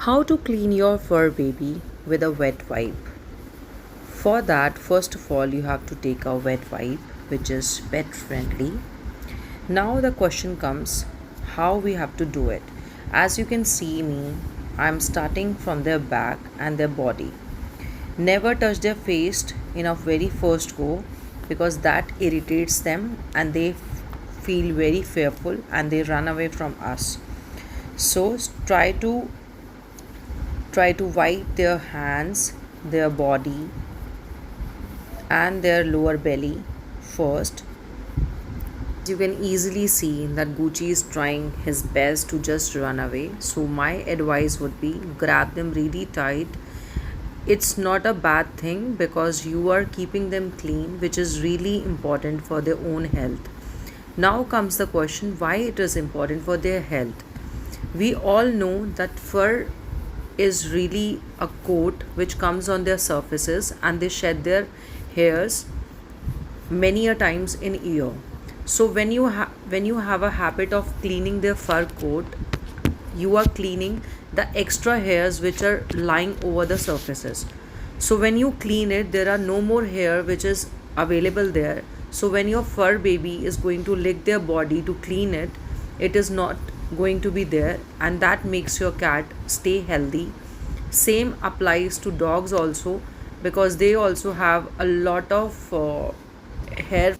How to clean your fur baby with a wet wipe. For that, first of all, you have to take a wet wipe which is pet friendly. Now, the question comes how we have to do it. As you can see me, I'm starting from their back and their body. Never touch their face in a very first go because that irritates them and they feel very fearful and they run away from us. So try to wipe their hands, their body, and their lower belly first. You can easily see that Gucci is trying his best to just run away. So, my advice would be grab them really tight. It's not a bad thing because you are keeping them clean, which is really important for their own health. Now comes the question why it is important for their health. We all know that fur is really a coat which comes on their surfaces and they shed their hairs many a times in year. So when you have a habit of cleaning their fur coat, you are cleaning the extra hairs which are lying over the surfaces. So when you clean it, there are no more hair which is available there. So when your fur baby is going to lick their body to clean it, it is not going to be there, and that makes your cat stay healthy. Same applies to dogs also because they also have a lot of hair